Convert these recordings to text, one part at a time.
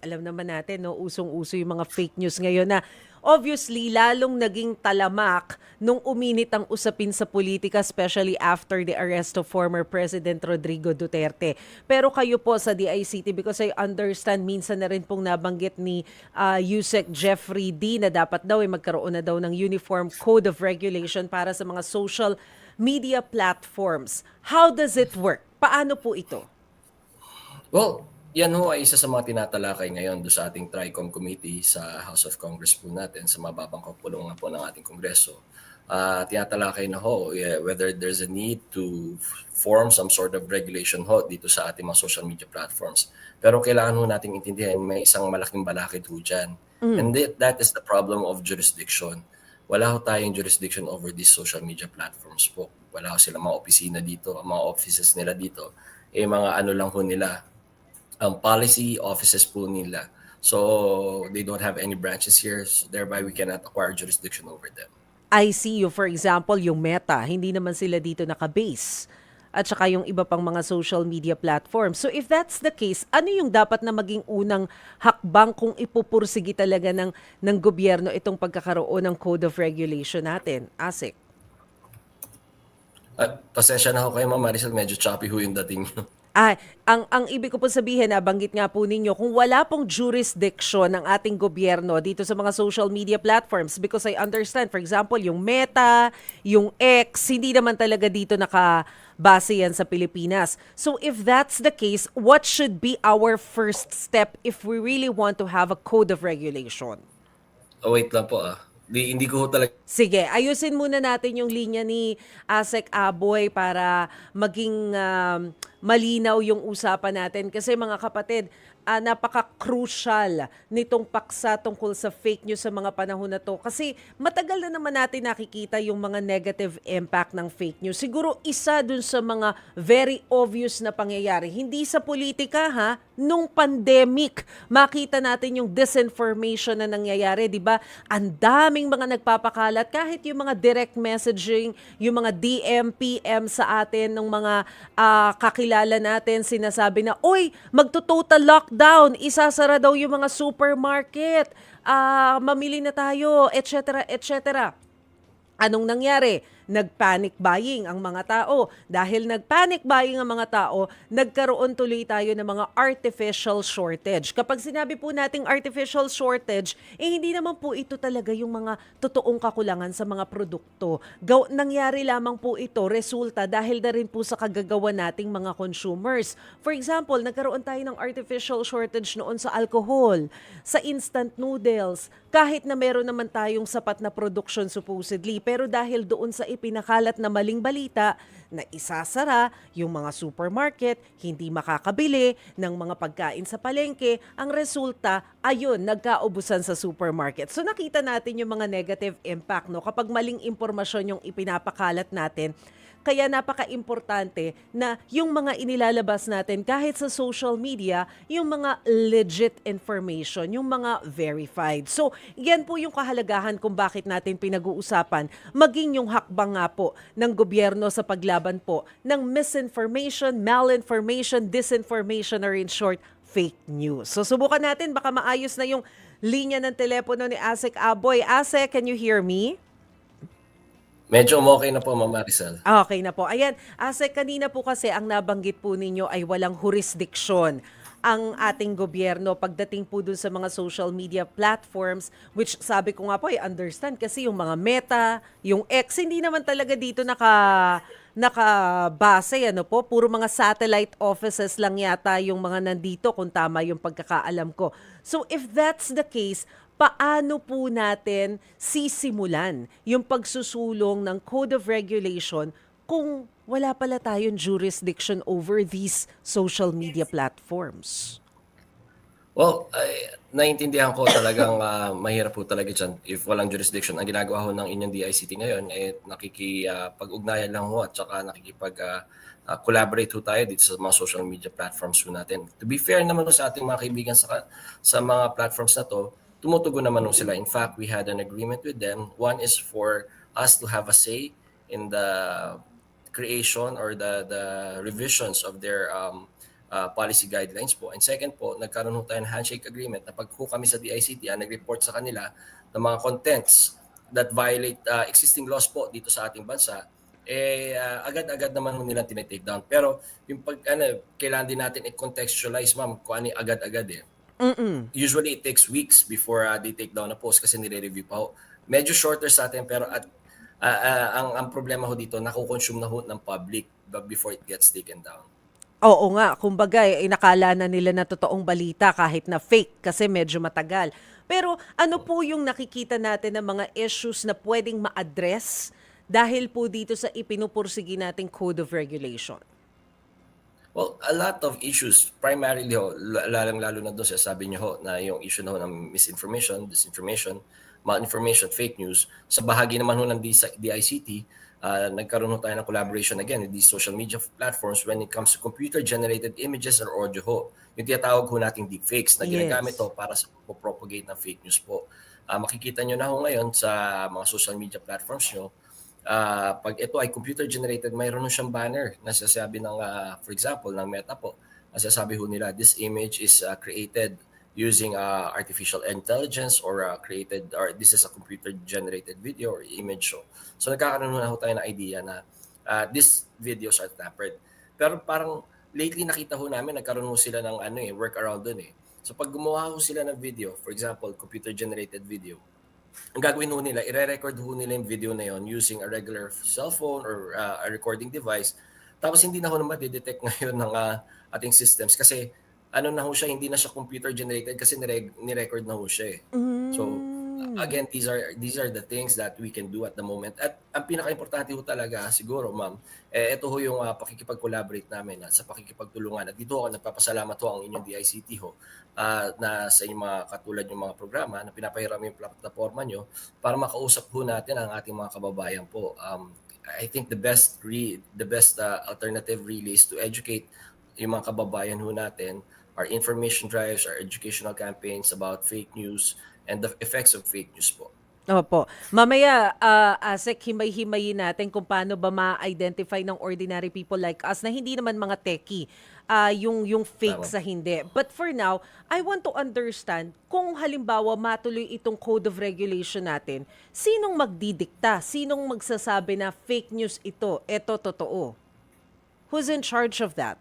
Alam naman natin 'no, usong-uso yung mga fake news ngayon na obviously lalong naging talamak nung uminit ang usapin sa politika, especially after the arrest of former President Rodrigo Duterte. Pero kayo po sa DICT, because I understand minsan na rin pong nabanggit ni Yusek Jeffrey D na dapat daw ay magkaroon na daw ng uniform code of regulation para sa mga social media platforms. How does it work? Paano po ito? Well, yan ho ay isa sa mga tinatalakay ngayon do sa ating TRICOM committee sa House of Congress po natin, sa mababang kapulungan po ng ating Kongreso. Tinatalakay na ho whether there's a need to form some sort of regulation ho dito sa ating mga social media platforms. Pero kailangan ho nating intindihan may isang malaking balakid ho dyan. And that is the problem of jurisdiction. Wala ho tayong jurisdiction over these social media platforms po. Wala ho silang mga opisina dito, mga offices nila dito. Mga ano lang ho nila, policy offices po nila. So they don't have any branches here, so thereby we cannot acquire jurisdiction over them. I see you, for example, yung Meta, hindi naman sila dito nakabase. At saka yung iba pang mga social media platforms. So if that's the case, ano yung dapat na maging unang hakbang kung ipupursigi talaga ng gobyerno itong pagkakaroon ng Code of Regulation natin? ASIC. At pasensya na ho kayo, Ma'am Maricel, medyo choppy ho yung dating nyo. Ang ibig ko po sabihin, nabanggit nga po ninyo, kung wala pong jurisdiction ng ating gobyerno dito sa mga social media platforms, because I understand, for example, yung Meta, yung X, hindi naman talaga dito nakabase yan sa Pilipinas. So if that's the case, what should be our first step if we really want to have a code of regulation? Oh, wait lang po. Hindi ko ho talaga. Sige, ayusin muna natin yung linya ni Asek Aboy para maging malinaw yung usapan natin. Kasi mga kapatid, napaka-crucial nitong paksa tungkol sa fake news sa mga panahon na to. Kasi matagal na naman natin nakikita yung mga negative impact ng fake news. Siguro isa dun sa mga very obvious na pangyayari. Hindi sa politika ha, nung pandemic, makita natin yung disinformation na nangyayari, di ba? Ang daming mga nagpapakalat, kahit yung mga direct messaging, yung mga DM, PM sa atin, ng mga kakilala natin, sinasabi na, oy, magto-total lockdown, isasara daw yung mga supermarket, mamili na tayo, etc., etc. Anong nangyari? Nag-panic buying ang mga tao. Dahil nag-panic buying ang mga tao, nagkaroon tuloy tayo ng mga artificial shortage. Kapag sinabi po nating artificial shortage, hindi naman po ito talaga yung mga totoong kakulangan sa mga produkto. Nangyari lamang po ito, resulta dahil na rin po sa kagagawa nating mga consumers. For example, nagkaroon tayo ng artificial shortage noon sa alcohol, sa instant noodles, kahit na meron naman tayong sapat na production supposedly. Pero dahil doon sa pinakalat na maling balita na isasara yung mga supermarket, hindi makakabili ng mga pagkain sa palengke, ang resulta, ayun, nagkaubusan sa supermarket. So nakita natin yung mga negative impact, no? Kapag maling impormasyon yung ipinapakalat natin, kaya napaka-importante na yung mga inilalabas natin kahit sa social media, yung mga legit information, yung mga verified. So, yan po yung kahalagahan kung bakit natin pinag-uusapan, maging yung hakbang nga po ng gobyerno sa paglaban po ng misinformation, malinformation, disinformation, or in short, fake news. So, subukan natin, baka maayos na yung linya ng telepono ni Asek Aboy. Asek, can you hear me? Medyo okay na po, Ma'am Maricel. Okay na po. Ayan, Asek, kanina po kasi ang nabanggit po ninyo ay walang jurisdiction ang ating gobyerno pagdating po dun sa mga social media platforms, which sabi ko nga po, I understand kasi yung mga Meta, yung X, hindi naman talaga dito nakabase, ano po, puro mga satellite offices lang yata yung mga nandito kung tama yung pagkakaalam ko. So if that's the case, paano po natin sisimulan yung pagsusulong ng Code of Regulation kung wala pala tayong jurisdiction over these social media platforms? Well, naiintindihan ko talagang mahirap po talaga dyan if walang jurisdiction. Ang ginagawa ho ng inyong DICT ngayon, nakikipag-ugnayan lang ho at saka nakikipag-collaborate ho tayo dito sa mga social media platforms ho natin. To be fair naman ho sa ating mga kaibigan sa mga platforms na to, tumutugon naman ho sila. In fact, we had an agreement with them. One is for us to have a say in the creation or the revisions of their policy guidelines po. And second po, nagkaroon ho tayo ng handshake agreement na pag ho kami sa DICT nag-report sa kanila ng mga contents that violate existing laws po dito sa ating bansa, agad-agad naman ho nila tinitake down. Pero yung kailangan din natin i-contextualize, ma'am, kung ano yung agad-agad eh. Usually it takes weeks before they take down a post kasi nire-review pa ho. Medyo shorter sa atin pero ang problema ho dito, nakukonsume na ho ng public before it gets taken down. Oo nga, kumbaga inakala na nila na totoong balita kahit na fake kasi medyo matagal. Pero ano po yung nakikita natin ng mga issues na pwedeng ma-address dahil po dito sa ipinupursigi nating Code of Regulation? Well, a lot of issues, primarily ho, lalong-lalo na doon sa sabi niyo ho, na yung issue na ho ng misinformation, disinformation, malinformation, fake news. Sa bahagi naman ho ng DICT, nagkaroon ho tayo ng collaboration again with these social media platforms when it comes to computer-generated images or audio ho. Yung tinatawag ho nating deepfakes na ginagamit ho para sa propagate ng fake news po. Makikita nyo na ho ngayon sa mga social media platforms nyo, pag ito ay computer-generated, mayroon siyang banner na sasabi ng, for example, ng Meta po, sasabi ho nila, this image is created using artificial intelligence or this is a computer-generated video or image show. So nagkakaroon na ho tayo ng idea na these videos are tampered. Pero parang lately nakita ho namin, nagkaroon ho sila ng workaround dun eh. So pag gumawa ho sila ng video, for example, computer-generated video, ang gagawin ho nila, i-record ho nila yung video na yon using a regular cellphone or a recording device. Tapos hindi na ho naman detect ngayon ng ating systems kasi na ho siya, hindi na siya computer generated kasi ni-record na ho siya eh. So again, these are the things that we can do at the moment. At ang pinaka-importante ho talaga siguro, ma'am, ito ho yung pakikipag-collaborate namin sa pakikipagtulungan. At dito ako nagpapasalamat ho ang inyong DICT ho na sa inyong mga katulad yung mga programa na pinapahiram yung platforma nyo para makausap ho natin ang ating mga kababayan po. I think the best alternative really is to educate yung mga kababayan ho natin, our information drives, our educational campaigns about fake news and the effects of fake news po. Opo. Mamaya, Asek, himay-himayin natin kung paano ba ma-identify ng ordinary people like us na hindi naman mga techie, yung fake sa hindi. But for now, I want to understand kung halimbawa matuloy itong Code of Regulation natin, sinong magdidikta? Sinong magsasabi na fake news ito totoo? Who's in charge of that?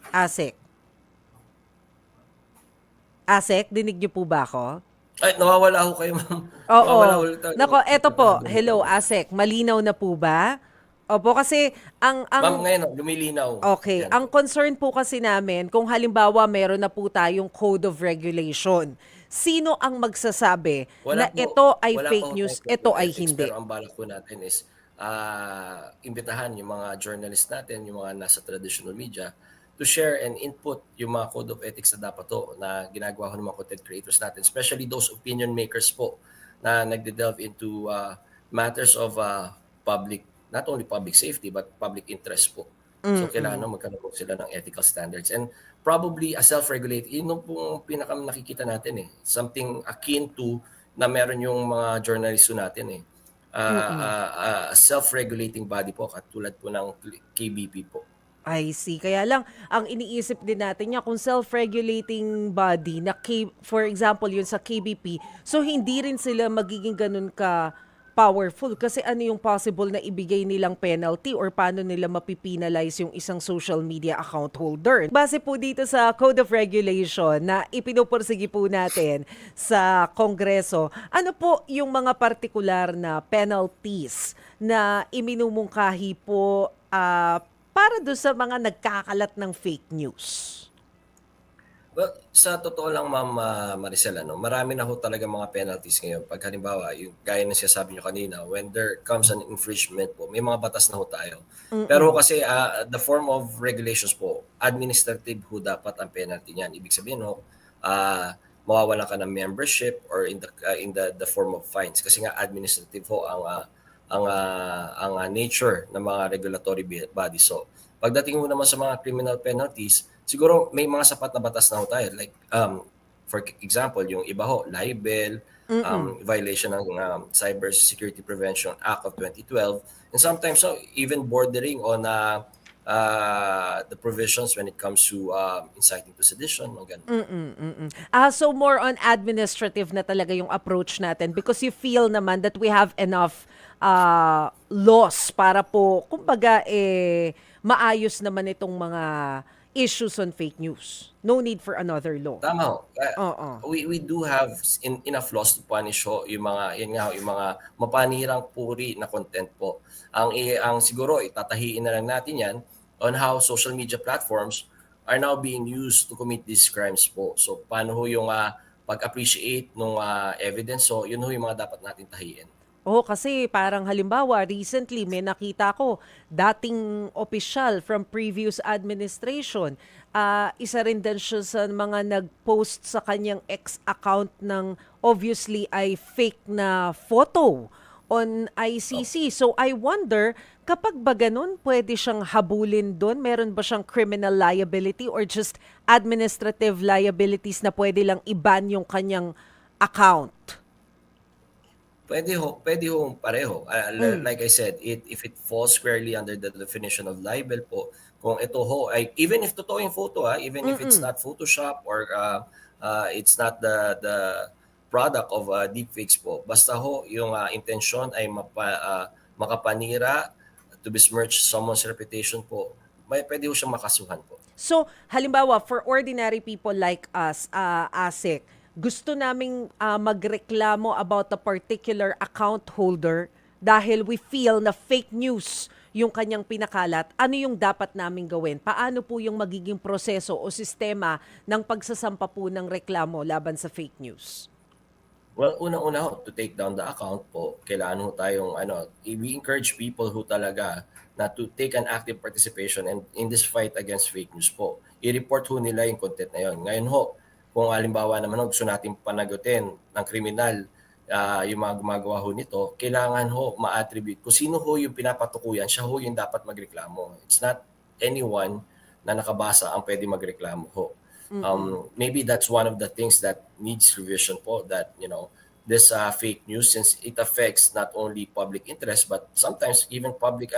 Asek, dinig niyo po ba ako? Ay, nawawala ho kayo, ma'am. Oo. Nawawala ulit tayo. Nako, eto po. Hello, Asek. Malinaw na po ba? Opo, kasi Ma'am, ngayon, lumilinaw. Okay. Yan. Ang concern po kasi namin, kung halimbawa meron na po tayong Code of Regulation, sino ang magsasabi na ito ay wala fake pa ho news, tayong ito Code of ay Ethics, hindi? Pero ang balak po natin is imbitahan yung mga journalists natin, yung mga nasa traditional media, to share and input yung mga code of ethics na dapat to na ginagawa ko ng mga content creators natin, especially those opinion makers po na nagde-delve into matters of public, not only public safety but public interest po. So kailangan magkaroon po sila ng ethical standards and probably a self-regulate, yun pong pinaka nakikita natin eh, something akin to na meron yung mga journalists natin eh, a self-regulating body po katulad po ng KBP po. I see. Kaya lang, ang iniisip din natin niya, kung self-regulating body, na for example, yun sa KBP, so hindi rin sila magiging ganun ka powerful kasi ano yung possible na ibigay nilang penalty or paano nila mapipinalize yung isang social media account holder. Base po dito sa Code of Regulation na ipinupursigi po natin sa Kongreso, ano po yung mga partikular na penalties na iminumungkahi po para doon sa mga nagkakalat ng fake news? Well, sa totoo lang, Ma'am Maricel, marami na ho talaga mga penalties ngayon. Pag halimbawa, yung gaya na sinasabi nyo kanina, when there comes an infringement po, may mga batas na ho tayo. Pero kasi the form of regulations po, administrative ho dapat ang penalty niyan. Ibig sabihin ho, mawawalan ka ng membership or in the form of fines. Kasi nga administrative ho ang nature ng mga regulatory bodies. So, pagdating mo naman sa mga criminal penalties, siguro may mga sapat na batas na ho tayo. Like, For example, yung iba ho, libel, violation ng Cyber Security Prevention Act of 2012, and sometimes so even bordering on the provisions when it comes to inciting to sedition, mga ganun. So more on administrative na talaga yung approach natin because you feel naman that we have enough laws para po, kumbaga, maayos naman itong mga issues on fake news. No need for another law. Tama ho. Oo. We do have enough laws to punish ho yung mga yun nga ho, yung mga mapanirang puri na content po. Ang siguro itatahiin na lang natin yan on how social media platforms are now being used to commit these crimes po. So paano ho yung pag-appreciate ng evidence, so yun ho yung mga dapat natin tahiin. Oo, kasi parang halimbawa, recently may nakita ko, dating opisyal from previous administration, isa rin din siya sa mga nag-post sa kanyang ex-account ng obviously ay fake na photo on ICC. So I wonder, kapag ba ganun, pwede siyang habulin doon? Meron ba siyang criminal liability or just administrative liabilities na pwede lang i-ban yung kanyang account? Pwede ho pareho. Like I said, if it falls squarely under the definition of libel po, kung ito ho ay even if totoo yung photo even if it's not Photoshop or it's not the product of deepfakes po, basta ho yung intention ay makapanira to besmirch someone's reputation po, pwede ho siyang makasuhan po. So, halimbawa, for ordinary people like us, ASEC, gusto naming magreklamo about a particular account holder dahil we feel na fake news yung kanyang pinakalat, ano yung dapat naming gawin? Paano po yung magiging proseso o sistema ng pagsasampa po ng reklamo laban sa fake news? Well, unang-una ho, to take down the account po, kailangan ho tayong, we encourage people who talaga na to take an active participation in this fight against fake news po. I-report ho nila yung content na yun. Ngayon ho, kung halimbawa naman ho, gusto natin panagutin ng kriminal yung mga gumagawa ho nito, kailangan ho ma-attribute kung sino ho yung pinapatukuyan, siya ho yung dapat magreklamo. It's not anyone na nakabasa ang pwede magreklamo ho. Maybe that's one of the things that needs revision po, that this fake news, since it affects not only public interest but sometimes even public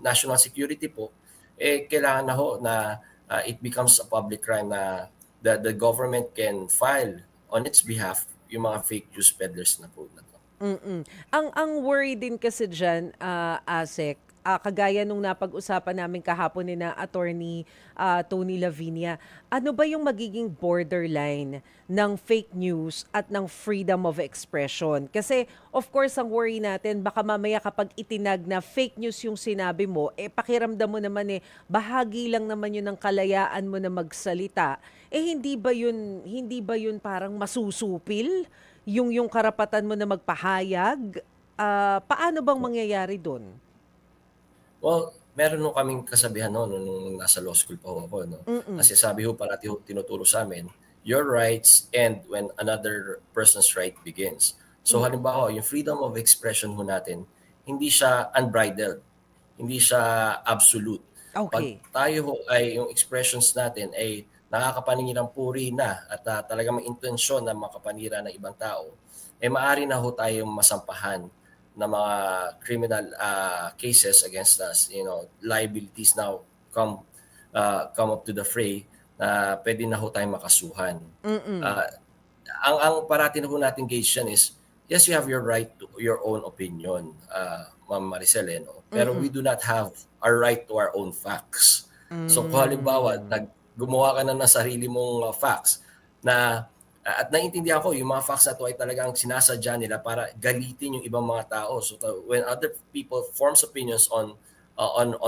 national security po, kailangan na ho na it becomes a public crime na the government can file on its behalf yung mga fake news peddlers na po na to. Ang worry din kasi dyan, ASEC, kagaya nung napag-usapan namin kahapon ni na Attorney Tony Lavinia, ano ba yung magiging borderline ng fake news at ng freedom of expression? Kasi of course ang worry natin, baka mamaya kapag itinag na fake news yung sinabi mo, pakiramdam mo naman bahagi lang naman yun ng kalayaan mo na magsalita. Hindi ba yun parang masusupil yung karapatan mo na magpahayag? Paano bang mangyayari doon? Well, meron nung kaming kasabihan nung nasa law school pa ako. Kasi sabi ho parati tinuturo sa amin, your rights end when another person's right begins. So halimbawa, yung freedom of expression ho natin, hindi siya unbridled, hindi siya absolute. Okay. Pag tayo ho ay yung expressions natin ay nakakapaninirang puri na at talaga may intensyon na makapanira ng ibang tao, maaari na ho tayong masampahan na mga criminal cases against us. Liabilities now come up to the fray na pwede na ho tayong makasuhan. Ang parati na ho natin gauge yan is, yes, you have your right to your own opinion, Ma'am Maricel, pero we do not have our right to our own facts. So kung halimbawa, gumawa ka na ng sarili mong facts na at naiintindihan ko, yung mga facts na to ay talagang sinasadya nila para galitin yung ibang mga tao. So when other people forms opinions on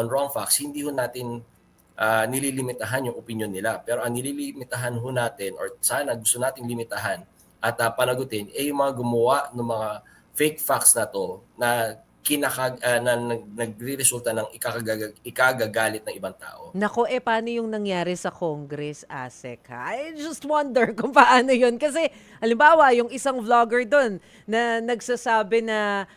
wrong facts, hindi ho natin nililimitahan yung opinion nila. Pero ang nililimitahan ho natin, or sana gusto nating limitahan at panagutin, yung mga gumawa ng mga fake facts na to na nagre-resulta ng ikagagalit ng ibang tao. Nako, paano yung nangyari sa Congress, ASEC, ha? I just wonder kung paano yun. Kasi, halimbawa, yung isang vlogger doon na nagsasabi na,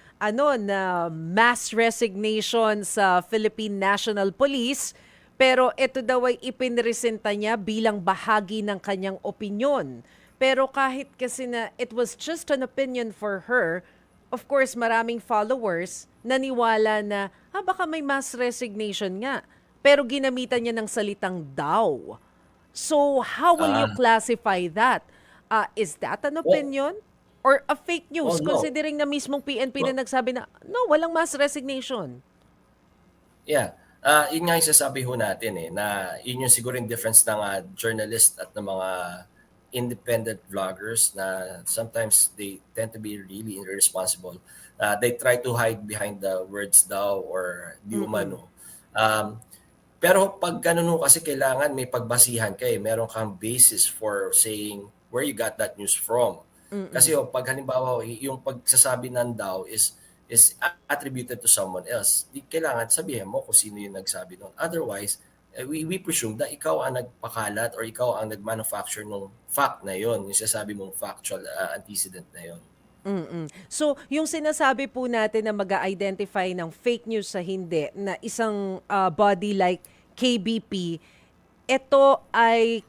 na mass resignation sa Philippine National Police, Pero ito daw ay ipinresenta niya bilang bahagi ng kanyang opinyon. Pero kahit kasi na it was just an opinion for her, of course, maraming followers naniwala na, baka may mass resignation nga. Pero ginamitan niya ng salitang daw. So, how will you Ah, classify that? Is that an well, opinion? Or a fake news, well, no. considering na mismong PNP Well, na nagsabi na, no, walang mass resignation. yeah. Yun nga yung sasabi ho natin na yun yung siguro yung difference ng journalist at ng mga independent vloggers na sometimes they tend to be really irresponsible. They try to hide behind the words daw or di Mm-mm. umano. Um, Pero pag ganun ho kasi kailangan may pagbasihan ka meron kang basis for saying where you got that news from. Kasi Mm-mm. pag halimbawa yung pagsasabi ng daw is attributed to someone else, di kailangan sabihin mo kung sino yung nagsabi nun. Otherwise, we presume na ikaw ang nagpakalat or ikaw ang nag-manufacture ng fact na yon, yung sinasabi mong factual antecedent na yon. Mm. So, yung sinasabi po natin na mag-identify ng fake news sa hindi na isang body like KBP, ito ay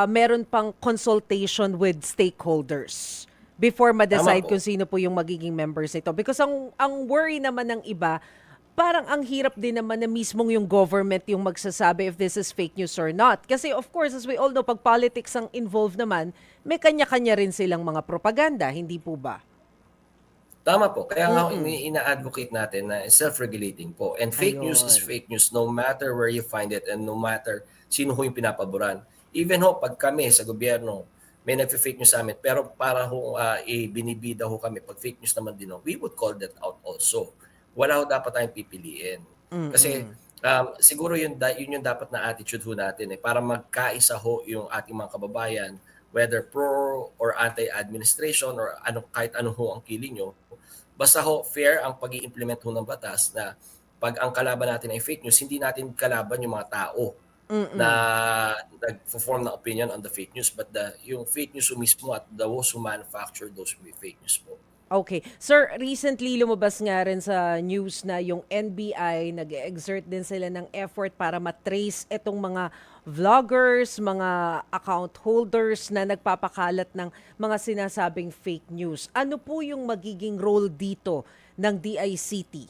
meron pang consultation with stakeholders before Tama ma-decide kung po. sino po yung magiging members nito. Because ang worry naman ng iba, parang ang hirap din naman na mismong yung government yung magsasabi if this is fake news or not. Kasi of course, as we all know, pag politics ang involved naman, may kanya-kanya rin silang mga propaganda, hindi po ba? Tama po. Kaya nga Mm. ina-advocate natin na self-regulating po. And fake news is Ayun. fake news no matter where you find it and no matter sino ho yung pinapaboran. Even ho, pag kami sa gobyerno, may nagfe-fake news sa amin, pero para ho binibida ho kami, pag fake news naman din ho, we would call that out also. Wala ho dapat tayong pipiliin. Kasi Mm. siguro yun yung dapat na attitude ho natin para magkaisa ho yung ating mga kababayan, whether pro or anti-administration or kahit ano ho ang kiling nyo, basta ho fair ang pag-i-implement ho ng batas na pag ang kalaban natin ay fake news, hindi natin kalaban yung mga tao na Mm. nagfo-form ng opinion on the fake news, but yung fake news ho mismo at those who manufacture those fake news po. Okay. Sir, recently lumabas nga rin sa news na yung NBI nag-exert din sila ng effort para matrace itong mga vloggers, mga account holders na nagpapakalat ng mga sinasabing fake news. Ano po yung magiging role dito ng DICT?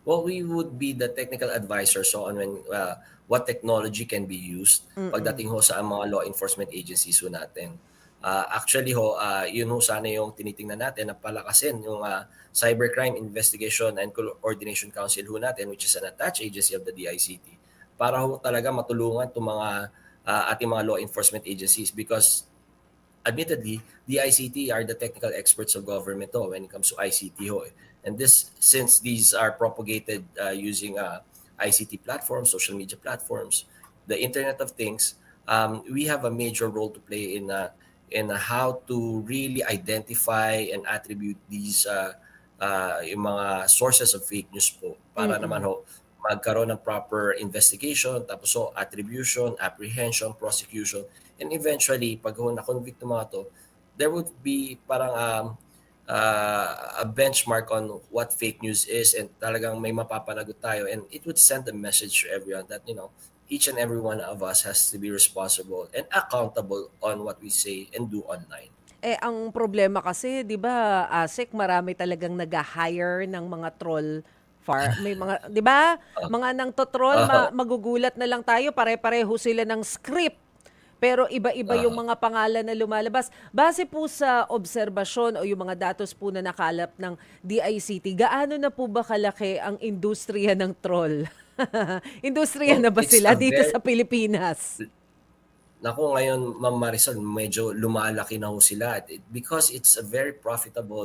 Well, we would be the technical advisor so on when what technology can be used Mm. pagdating ho sa mga law enforcement agencies ho natin. Actually ho, yun ho sana yung tinitingnan natin na palakasin yung Cybercrime Investigation and Coordination Council ho natin, which is an attached agency of the DICT, para ho talaga matulungan itong mga ating mga law enforcement agencies because admittedly, the ICT are the technical experts of government when it comes to ICT And this, since these are propagated using ICT platforms, social media platforms, the Internet of Things, we have a major role to play in how to really identify and attribute these yung mga sources of fake news po para naman Mm. magkaroon ng proper investigation, tapos attribution, apprehension, prosecution, and eventually, pag na-convict ng mga to, there would be parang a benchmark on what fake news is and talagang may mapapanagot tayo and it would send a message to everyone that, each and every one of us has to be responsible and accountable on what we say and do online. Ang problema kasi 'di ba, ASEC, marami talagang nagha-hire ng mga troll may mga 'di ba, mga nangto-troll Oo, magugulat na lang tayo pare-pareho sila ng script, pero iba-iba yung oo. mga pangalan na lumalabas. Base po sa obserbasyon o yung mga datos po na nakalap ng DICT, gaano na po ba kalaki ang industriya ng troll? Industriya na Well, ba it's sila a dito very sa Pilipinas? Naku, ngayon, Ma'am Marisol, medyo lumalaki na ho sila because it's a very profitable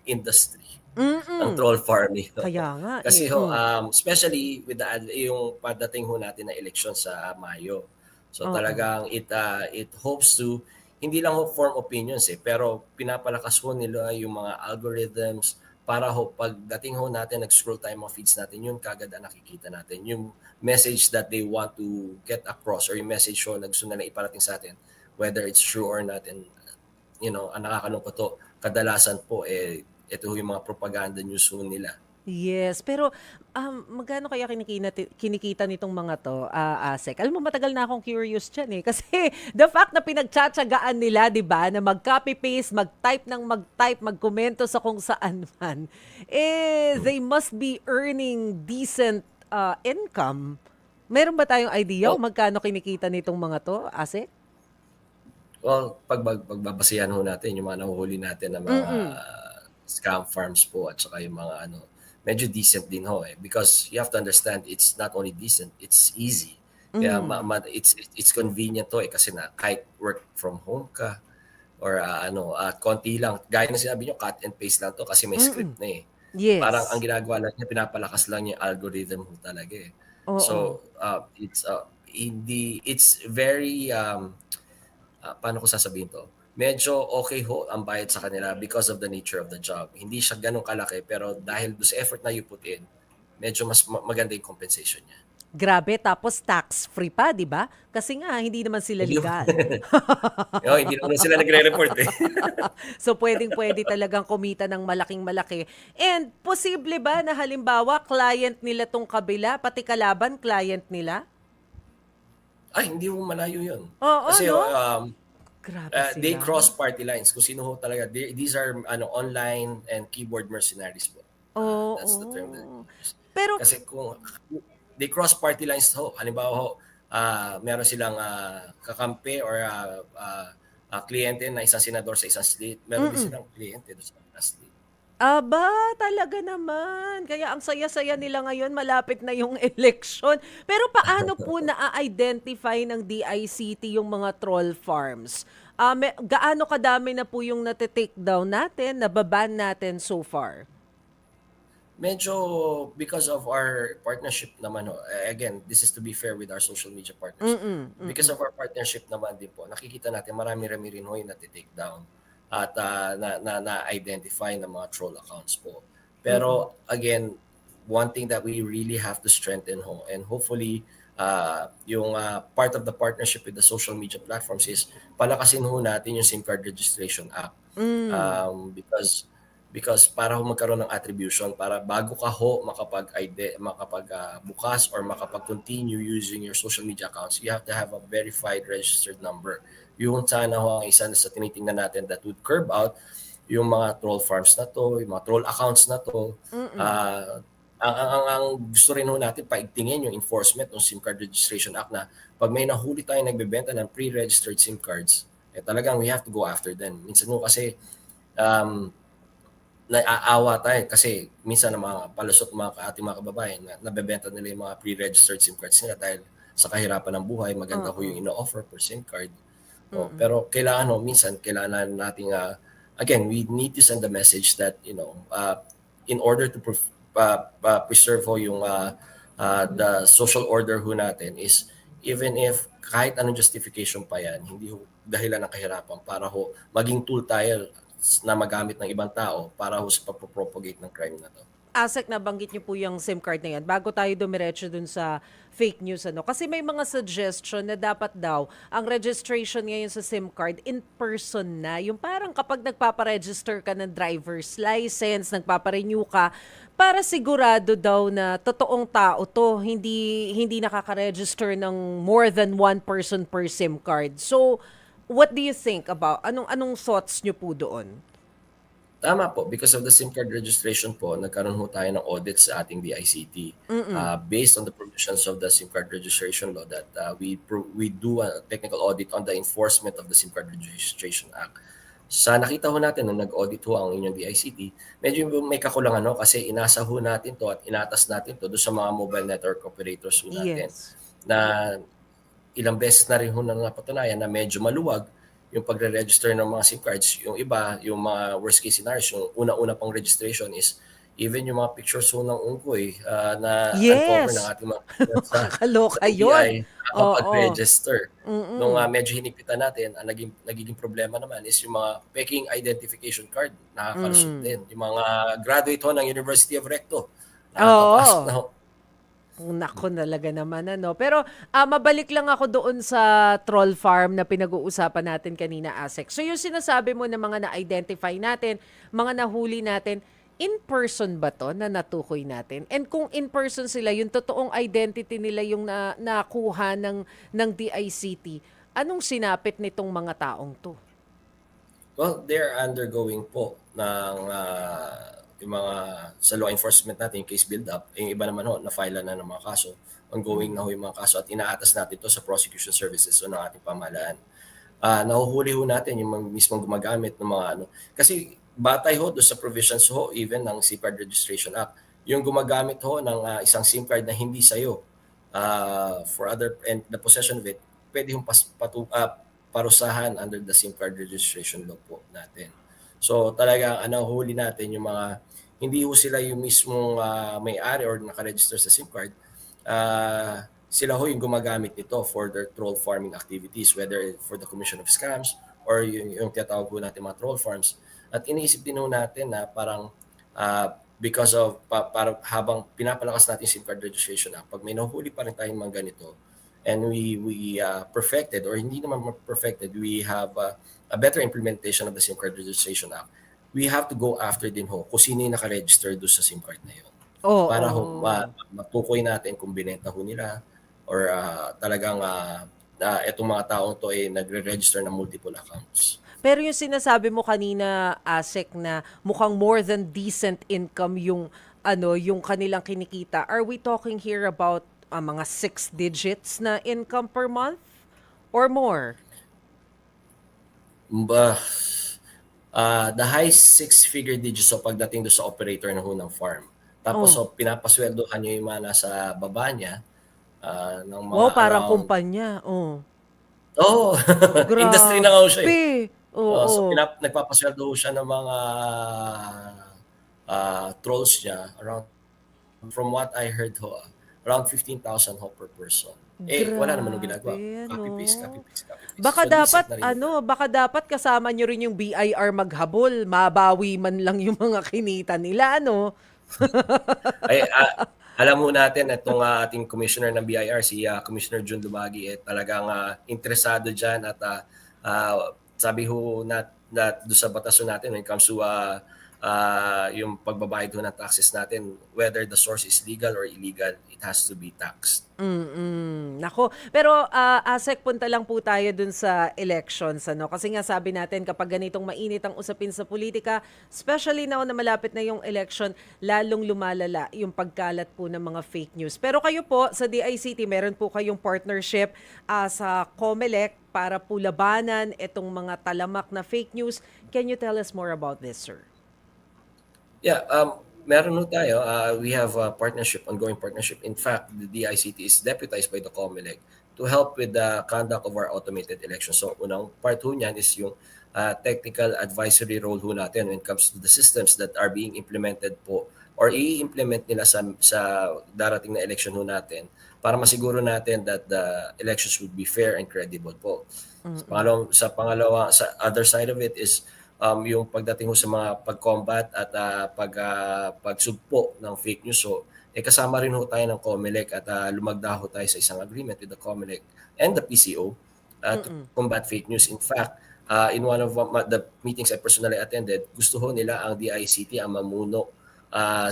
industry, ang Mm. troll farming. Kaya nga, Kasi eh. especially with yung pagdating ho natin na eleksyon sa Mayo. So Oo. talagang it hopes to hindi lang ho form opinions pero pinapalakas ho nila yung mga algorithms para ho pagdating ho natin nag-scroll tayo mga feeds natin, yun kagad ang nakikita natin. Yung message that they want to get across or yung message na gusto nila iparating sa atin, whether it's true or not. And, ang nakakalungkot to, kadalasan po, ito yung mga propaganda news ho nila. Yes, pero, magkano kaya kinikita nitong mga 'to, Asek? Alam mo matagal na akong curious diyan, eh, kasi the fact na pinagtiyatiyagaan nila 'di ba, na mag-copy paste, mag-type ng mag-type, magkomento sa kung saan man, eh, they must be earning decent, income. Meron ba tayong idea Well kung magkano kinikita nitong mga 'to, Asek? Pagbabasihan ho natin yung mga nahuhuli natin na mga Mm, scam farms po at saka yung mga ano, medyo decent din ho, eh. Because you have to understand it's not only decent, it's easy. Kaya hmm, it's convenient to, eh, kasi na kahit work from home ka or, at konti lang gaya ng sinabi niyo cut and paste lang 'to kasi may mm. script na, eh. Parang ang Yes, ginagawa lang niya pinapalakas lang niya yung algorithm ho talaga, eh. oo. So, it's very, paano ko sasabihin 'to, medyo okay ho ang bayad sa kanila because of the nature of the job. Hindi siya gano'n kalaki pero dahil do'n sa effort na you put in, medyo mas maganda yung compensation niya. Grabe, tapos tax-free pa, 'di ba? Kasi nga hindi naman sila Hindi legal. oo, hindi naman sila nagre-report, eh. So, puwedeng-puwede talagang kumita ng malaking-malaki. And posible ba na halimbawa client nila 'tong kabila, pati kalaban client nila? Ay, hindi mo malayo 'yun. Oo, Kasi, 'no? Grabe they sila. cross party lines kung sino ho talaga these are online and keyboard mercenaries po. That's the term that Oo. we use. Pero Kasi kung they cross party lines ho, halimbawa ho, meron silang, kakampi or, kliyente na isang senador sa isang state, meron din mm. silang kliyente dun sa kabilang state. Aba, talaga naman. Kaya ang saya-saya nila ngayon, malapit na yung eleksyon. Pero paano po naa-identify ng DICT yung mga troll farms? Gaano kadami na po yung nate-take down natin, nababan natin so far? Medyo because of our partnership naman ho, again, this is to be fair with our social media partners. Mm, Because mm. of our partnership naman din po, nakikita natin marami-rami rin ho yung nati-take down at na-identify ng mga troll accounts po. Mm. Pero again, one thing that we really have to strengthen ho and hopefully yung part of the partnership with the social media platforms is palakasin ho natin yung SIM card registration app. Hmm, Because para ho magkaroon ng attribution, para bago ka ho bukas or makapag-continue using your social media accounts, you have to have a verified registered number. Yung sana ho ang isa sa tinitingnan natin that would curb out yung mga troll farms na 'to, yung mga troll accounts na 'to. mm. Ah, ang gusto rin ho natin paigtingin yung enforcement ng SIM card Registration Act na 'pag may nahuli tayong nagbebenta ng pre-registered SIM cards, eh, talagang we have to go after them. Minsan ho kasi, um naaaawa tayo kasi minsan ang mga palusot ating mga kababayan na nabebenta nila yung mga pre-registered SIM cards nila dahil sa kahirapan ng buhay, maganda ho Oo, yung ino-offer per SIM card. Oh, mm. pero kailangan ho, minsan kailangan nating, again, we need to send a message that, in order to preserve ho yung the social order ho natin is even if kahit anong justification pa yan, hindi ho dahilan ng kahirapan para ho maging tool tayo na magamit ng ibang tao para ho sa pagpo-propagate ng crime na 'to. Asek, nabanggit niyo po yung SIM card na yan. Bago tayo dumiretso dun sa fake news, ano? Kasi may mga suggestion na dapat daw ang registration ngayon sa SIM card in person na. Yung parang kapag nagpaparegister ka ng driver's license, nagpaparenew ka, para sigurado daw na totoong tao to, hindi nakaka-register ng more than one person per SIM card. So, what do you think about, anong thoughts niyo po doon? Tama po, because of the SIM card registration po, nagkaroon ho tayo ng audit sa ating DICT. Mm-mm. Based on the provisions of the SIM card registration law that we do a technical audit on the enforcement of the SIM card Registration Act. Sa nakita ho natin nung nag-audit ho ang inyong DICT, medyo may kakulangan ho kasi inasa ho natin to at inatas natin to doon sa mga mobile network operators ho natin Yes. na ilang beses na rin ho na napatunayan na medyo maluwag yung pagre-register ng mga SIM cards. Yung iba, yung mga worst case scenarios, yung una-una pang registration is even yung mga pictures ho ng unggoy na uncover ng Yes. ating mga kapulisan sa Nakakaloka yun. NBI Oo. nakakapag-register. Nung Mm. medyo hinigpitan natin, ang nagiging problema naman is yung mga peking identification card, nakakalusot Hmm. din. Yung mga graduate ho ng University of Recto, nakakapasok na Oo. ho. Naku, talaga naman ano. Pero, mabalik lang ako doon sa troll farm na pinag-uusapan natin kanina, Asek. So, yung sinasabi mo na mga na-identify natin, mga nahuli natin, In-person ba 'to na natukoy natin? And kung in-person sila, yung totoong identity nila yung nakuha ng DICT, anong sinapit nitong mga taong 'to? Well, they're undergoing po ng yung mga sa law enforcement natin, yung case build-up. Yung iba naman ho, na-file na ng mga kaso. Ongoing na ho yung mga kaso at inaatas natin to sa prosecution services o ng ating pamahalaan. Nahuhuli ho natin yung mismong gumagamit ng mga ano. Kasi batay ho doon sa provisions ho, even ng SIM Card Registration Act, yung gumagamit ho ng isang SIM card na hindi sa'yo for other, and the possession of it, pwede hong parusahan under the SIM Card Registration Law po natin. So talagang huli natin yung mga, hindi ho sila yung mismong may-ari or nakaregister sa SIM card, sila ho yung gumagamit nito for their troll farming activities, whether for the commission of scams or yung tinatawag po natin mga troll farms. At iniisip din ho natin na parang because of, para habang pinapalakas natin yung SIM Card Registration Act, pag may nahuli pa rin tayong mga ganito, and we perfected, or hindi naman perfected, we have a better implementation of the SIM Card Registration Act, we have to go after din ho kung sino yung nakaregister doon sa SIM card na yun. Para ho Oo. matukoy natin kung binenta ho nila or talagang itong mga taong to ay nagre-register ng multiple accounts. Pero yung sinasabi mo kanina, Asek, na mukhang more than decent income yung ano, yung kanilang kinikita. Are we talking here about mga 6 digits na income per month or more? The high six-figure digits so pagdating do sa operator na ho ng farm. Tapos Oh. so pinapasweldohan niya yung mga nasa baba niya ng mga Wow, parang around, kumpanya. Oh. oh, industry na nga ho siya eh. Grabe. So Oo. nagpapasweldo ho siya ng mga trolls niya around, from what I heard ho, around 15,000 ho per person. Wala naman nung ginagawa. Grabe, Copy paste, copy ano? paste, copy paste. Baka So decent dapat na rin yung ano, baka dapat kasama nyo rin yung BIR maghabol, mabawi man lang yung mga kinita nila, ano? ay alam mo natin itong ating commissioner ng BIR, si Commissioner Jun Lumagi, talagang interesado diyan at sabi ho na do sa batas ho natin when it comes to yung pagbabayad ho ng taxes natin, whether the source is legal or illegal, it has to be taxed. Naku, pero Asek, punta lang po tayo dun sa elections, ano? Kasi nga sabi natin kapag ganitong mainit ang usapin sa politika, especially now na malapit na yung election, lalong lumalala yung pagkalat po ng mga fake news. Pero kayo po sa DICT, meron po kayong partnership sa COMELEC para po labanan itong mga talamak na fake news. Can you tell us more about this, sir? Yeah, meron ho tayo. We have a partnership, ongoing partnership. In fact, the DICT is deputized by the COMELEC to help with the conduct of our automated elections. So, unang part ho niyan is yung technical advisory role ho natin when it comes to the systems that are being implemented po or i-implement nila sa darating na election ho natin para masiguro natin that the elections would be fair and credible po. Sa other side of it is yung pagdating ho sa mga pag-combat at pagsugpo ng fake news. So, kasama rin ho tayo ng COMELEC at lumagda ho tayo sa isang agreement with the COMELEC and the PCO to combat fake news. In fact, in one of the meetings I personally attended, gusto ho nila ang DICT ang mamuno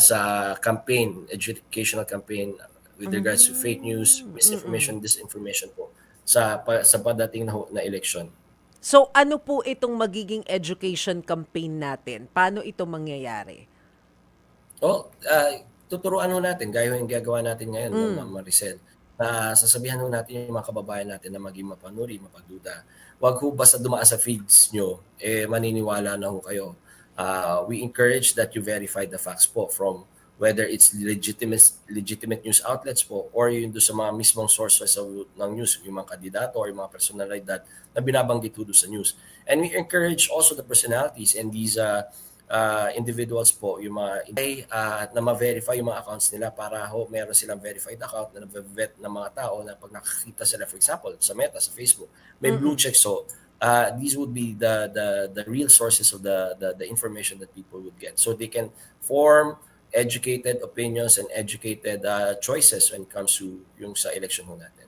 sa campaign, educational campaign with regards to fake news, misinformation, disinformation po sa padating na election. So ano po itong magiging education campaign natin? Paano ito mangyayari? Tuturuan ho natin, gaya yung ginagawa natin ngayon, Ma'am Maricel, na sasabihan ho natin yung mga kababayan natin na maging mapanuri, mapagduda. Huwag ho basta dumaan sa feeds nyo, maniniwala na ho kayo. We encourage that you verify the facts po from whether it's legitimate news outlets po or yung doon sa mga mismong sources ng news, yung mga kandidato or yung mga personalidad na binabanggit ho doon sa news. And we encourage also the personalities and these individuals po, yung mga na ma-verify yung mga accounts nila para ho meron silang verified account na nabe-vet ng mga tao na pag nakakita sila, for example, sa Meta, sa Facebook, may blue check. So these would be the real sources of the information that people would get. So they can form educated opinions and educated choices when it comes to yung sa election ho natin.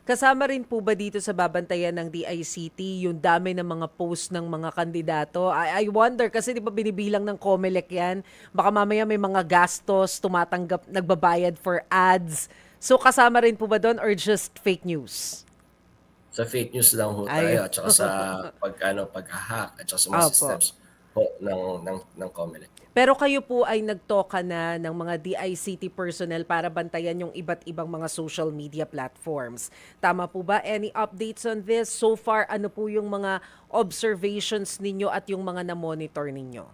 Kasama rin po ba dito sa babantayan ng DICT yung dami ng mga post ng mga kandidato? I wonder kasi 'di ba binibilang ng COMELEC 'yan. Baka mamaya may mga gastos, tumatanggap, nagbabayad for ads. So kasama rin po ba doon or just fake news? Sa fake news lang ho Ay, tayo at saka sa pagha-hack at saka sa mga opo. systems ho ng COMELEC. Pero kayo po ay nagtoka na ng mga DICT personnel para bantayan yung iba't ibang mga social media platforms. Tama po ba? Any updates on this? So far, ano po yung mga observations ninyo at yung mga na-monitor ninyo?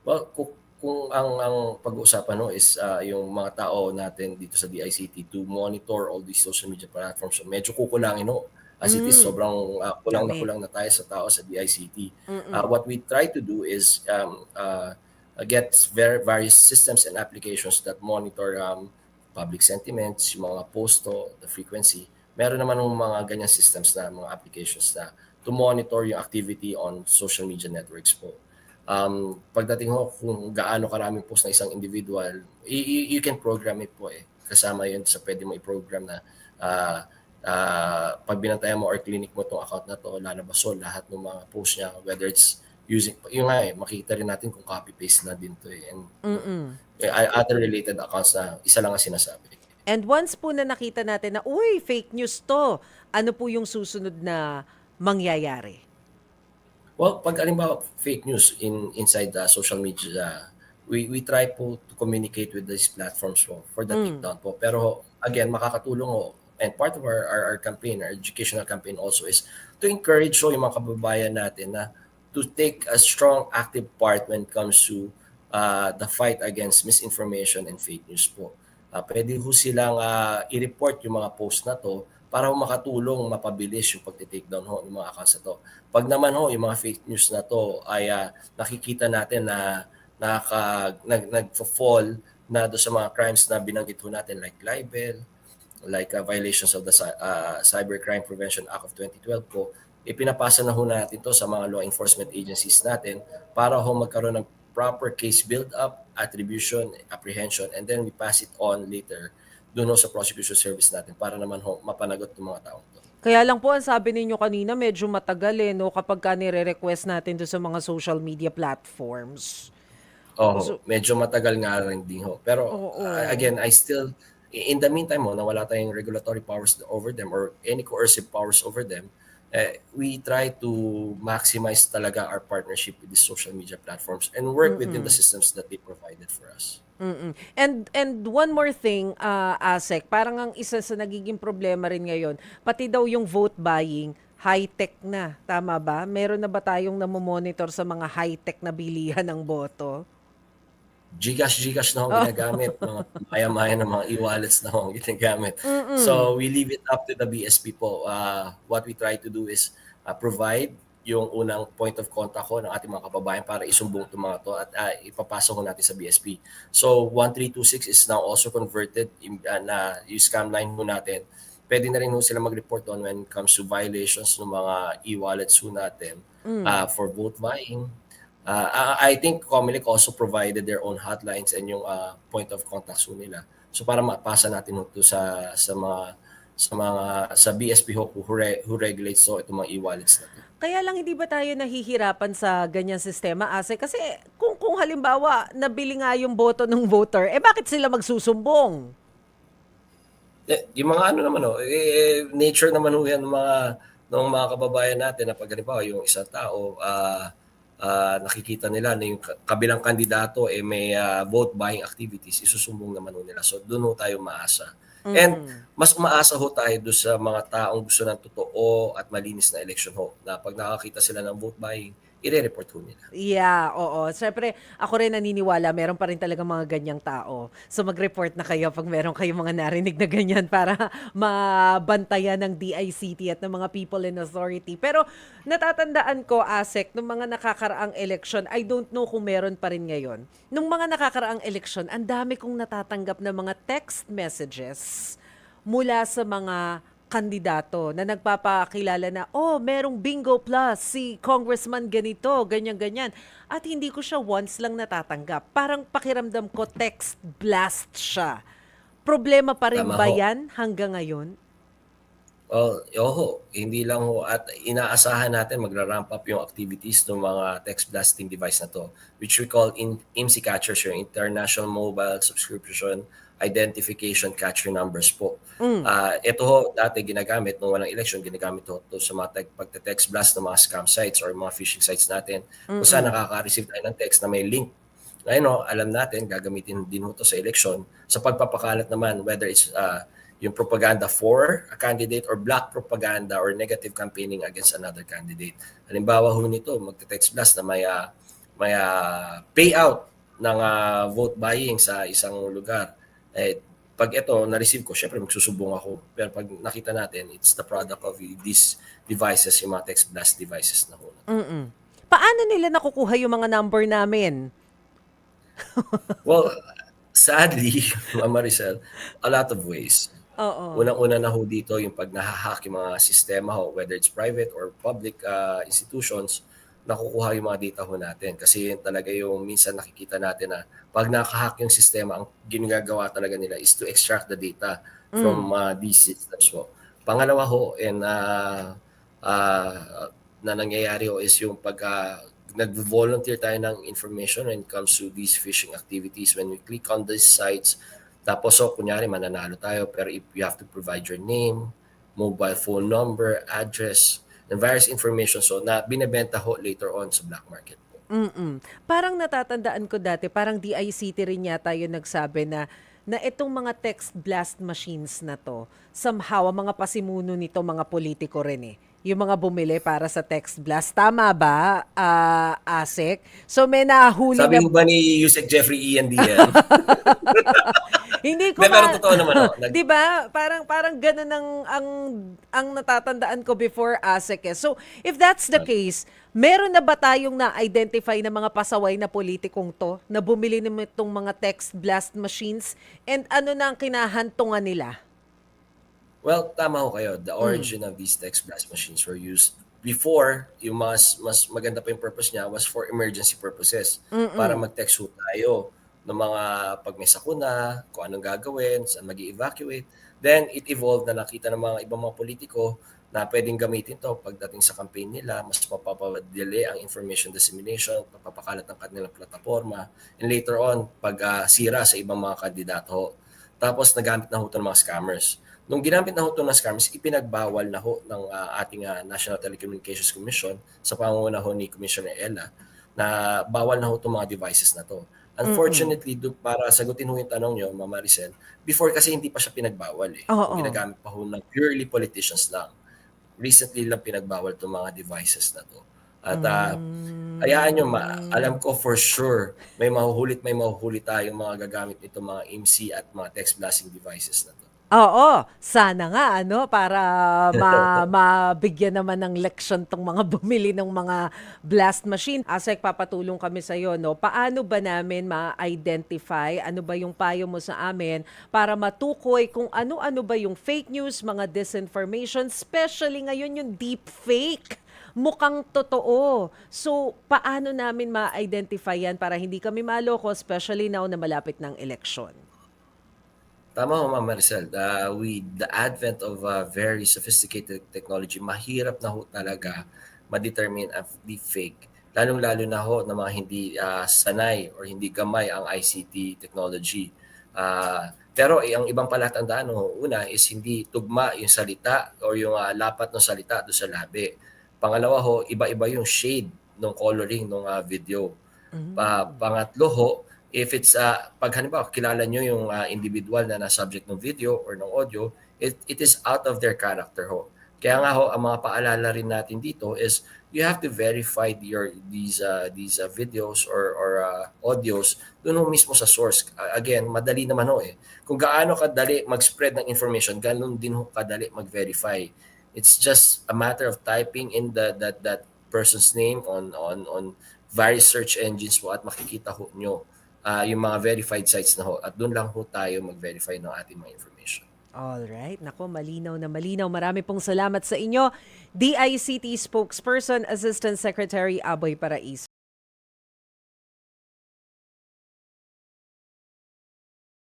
Well, kung ang pag-uusapan ho is, yung mga tao natin dito sa DICT to monitor all these social media platforms, so medyo kukulangin ho. As it is, Hmm, sobrang, dami. kulang na tayo sa tao sa DICT. Mm. What we try to do is, get various systems and applications that monitor, public sentiments, yung mga posto, the frequency. Meron naman ng mga ganyang systems na mga applications na to monitor yung activity on social media networks po. Pagdating ho kung gaano karaming post na isang individual, you can program it po eh. Kasama yun sa pwede mo i-program na ah, pag binantayan mo or clinic mo tong account na to, lalabas ho lahat ng mga post niya, whether it's using, yung nga eh, makikita rin natin kung copy-paste na din to eh. And Mm. other related accounts na isa lang ang sinasabi. And once po na nakita natin na, uy, fake news to, ano po yung susunod na mangyayari? Well, pag halimbawa fake news inside the social media, we try po to communicate with these platforms po for the Mm. takedown po. Pero again, makakatulong ho, and part of our campaign, our educational campaign also is to encourage ho yung mga kababayan natin na to take a strong active part when it comes to the fight against misinformation and fake news po. Pwede ho silang i-report yung mga post na to para ho makatulong mapabilis yung pagte-take down ho ng mga accounts na to. Pag naman ho, yung mga fake news na to ay nakikita natin na nagfo-fall na do sa mga crimes na binanggit ho natin like libel, like violations of the Cybercrime Prevention Act of 2012 po, ipinapasa na ho natin to sa mga law enforcement agencies natin para ho magkaroon ng proper case build-up, attribution, apprehension, and then we pass it on later doon ho sa prosecution service natin para naman ho mapanagot ng mga taong to. Kaya lang po ang sabi ninyo kanina medyo matagal eh, no, kapagka nire-request natin do'n sa mga social media platforms. Oo, So medyo matagal nga rin din ho. Pero oo. again, I still in the meantime ho, na wala tayong regulatory powers over them or any coercive powers over them, we try to maximize talaga our partnership with these social media platforms and work within the Mm. systems that they provided for us. Mm. And one more thing, ASEC, parang ang isa sa nagiging problema rin ngayon, pati daw yung vote buying, high-tech na, tama ba? Meron na ba tayong namo-monitor sa mga high-tech na bilihan ng boto? GCash na ho ang Oh. ginagamit, mga maya-maya na mga e-wallets na ho ang ginagamit. Mm. So we leave it up to the BSP po. What we try to do is provide yung unang point of contact ko ng ating mga kababayan para isumbong itong mga to at ipapasok ko natin sa BSP. So 1326 is now also converted na yung scam line ho natin. Pwede na rin ho sila mag-report doon when it comes to violations ng mga e-wallets ho natin Mm. for vote buying. I think Comelec also provided their own hotlines and yung point of contact ho nila. So para mapasa natin ho to sa BSP ho who regulates so itong mga e-wallets na to. Kaya lang hindi ba tayo nahihirapan sa ganyang sistema, Ase? Kasi kung halimbawa nabili nga yung boto ng voter, eh bakit sila magsusumbong? Yung mga ano naman nature naman ho yan ng mga kababayan natin na pag halimbawa yung isang tao nakikita nila na yung kabilang kandidato may vote buying activities, isusumbong naman ho nila. So doon ho tayo maasa. And Mm. mas umaasa ho tayo doon sa mga taong gusto ng totoo at malinis na election ho na pag nakakita sila ng vote buying, ire-report ho nila. Yeah, oo. Siyempre, ako rin naniniwala meron pa rin talagang mga ganyang tao. So mag-report na kayo pag meron kayong mga narinig na ganyan para mabantayan ng DICT at ng mga people in authority. Pero natatandaan ko, ASEC, nung mga nakakaraang election, I don't know kung meron pa rin ngayon. Nung mga nakakaraang election, ang dami kong natatanggap na mga text messages mula sa mga kandidato na nagpapakilala na, oh, merong Bingo Plus, si Congressman ganito, ganyan-ganyan. At hindi ko siya once lang natatanggap. Parang pakiramdam ko, text blast siya. Problema pa rin Tama ba ho. yan hanggang ngayon? Oho, hindi lang ho at inaasahan natin magra-ramp up yung activities ng mga text blasting device na 'to, which we call IMSI catchers, yung International Mobile Subscription Identification Catcher Numbers po. Hmm, Ito ho dati ginagamit nung walang election, ginagamit ho 'to sa mga pagte-text blast ng mga scam sites or mga phishing sites natin kung saan mm. nakaka-receive tayo ng text na may link. Ngayon ho, alam natin gagamitin din ho 'to sa eleksyon sa pagpapakalat naman whether it's yung propaganda for a candidate or black propaganda or negative campaigning against another candidate. Halimbawa ho nito, magte-text blast na may payout ng vote buying sa isang lugar. Pag ito na-receive ko, syempre magsusubong ako. Pero pag nakita natin, it's the product of these devices, yung mga text blast devices na ho. Mm. Paano nila nakukuha yung mga number namin? Well, sadly, Ma'am Maricel, a lot of ways. Oo. Unang-una na ho dito yung pag nahahack yung mga sistema ho, whether it's private or public institutions, nakukuha yung mga data ho natin. Kasi yun talaga yung minsan nakikita natin na pag nakahack yung sistema, ang ginagawa talaga nila is to extract the data Hmm, from these systems ho. Pangalawa ho, na nangyayari ho is yung pag nag-volunteer tayo ng information when it comes to these phishing activities. When we click on these sites, tapos so kunyari mananalo tayo pero if you have to provide your name, mobile phone number, address, and various information so na binebenta ho later on sa black market po. mm. Parang natatandaan ko dati, parang DICT rin yata yung nagsabi na itong mga text blast machines na 'to, somehow ang mga pasimuno nito mga politiko rin, eh, yung mga bumili para sa text blast. Tama ba, ASEC? So may nahuli Sabi na ho ba ni Yusek Jeffrey Ian Dian? hindi ko Hindi, pero ma totoo naman ho. 'di ba? Parang parang gano'n ang natatandaan ko before ASEC, eh. So, if that's the case, meron na ba tayong na-identify na mga pasaway na politikong 'to, na bumili nitong mga text blast machines and ano na ang kinahantungan nila? Well, tama ho kayo. The Hmm, origin of these text blast machines were used before, yung mas maganda pa yung purpose niya was for emergency purposes. Para mm. mag-text ho tayo ng mga pag may sakuna, kung anong gagawin, saan mag evacuate. Then, it evolved na nakita ng mga ibang mga politiko na pwedeng gamitin to pagdating sa campaign nila, mas mapapadali ang information dissemination, papapakalat ng kanilang plataforma, and later on, pag sira sa ibang mga kandidato ho. Tapos, nagamit na ho ito ng mga scammers. Nung ginamit na ho ito ng scammers, ipinagbawal na ho ng ating National Telecommunications Commission sa pangunguna ho ni Commissioner Ella na bawal na ho itong mga devices na to. Mm. Unfortunately, para sagutin ho yung tanong nyo, Ma'am Maricel, before kasi hindi pa siya pinagbawal eh. Yung Oo. ginagamit pa ho ng purely politicians lang. Recently lang pinagbawal itong mga devices na to. At hayaan nyo, Hmm. alam ko for sure may mahuhulit tayong mga gagamit nitong mga MC at mga text blasting devices na to. Oo, sana nga ano para mabigyan naman ng leksyon 'tong mga bumili ng mga blast machine. ASEC, papatulong kami sa'yo 'no. Paano ba namin ma-identify, ano ba yung payo mo sa amin para matukoy kung ano-ano ba yung fake news, mga disinformation, especially ngayon yung deepfake, mukhang totoo. So, paano namin ma-identify yan para hindi kami maloko, especially now na malapit ng eleksyon? Tama ho, Ma'am Maricel. With the advent of very sophisticated technology, mahirap na ho talaga ma-determine ang deepfake. Lalong-lalo na ho na mga hindi sanay or hindi gamay ang ICT technology. Pero ang ibang palatandaan ho, una is hindi tugma yung salita or yung lapat ng salita doon sa labi. Pangalawa ho, iba-iba yung shade ng coloring ng video. Hmm. Pangatlo ho, if it's pag halimbawa kilala nyo yung individual na subject ng video or ng audio, it is out of their character ho. Kaya nga ho, ang mga paalala rin natin dito is you have to verify these videos or audios doon ho mismo sa source. Again, madali naman ho eh. Kung gaano kadali mag-spread ng information, ganun din ho kadali mag-verify. It's just a matter of typing in that person's name on various search engines po at makikita ho nyo yung mga verified sites na ho at doon lang ho tayo mag-verify ng ating mga information. Alright, naku, malinaw na malinaw. Marami pong salamat sa inyo, DICT Spokesperson, Assistant Secretary Aboy Paraiso.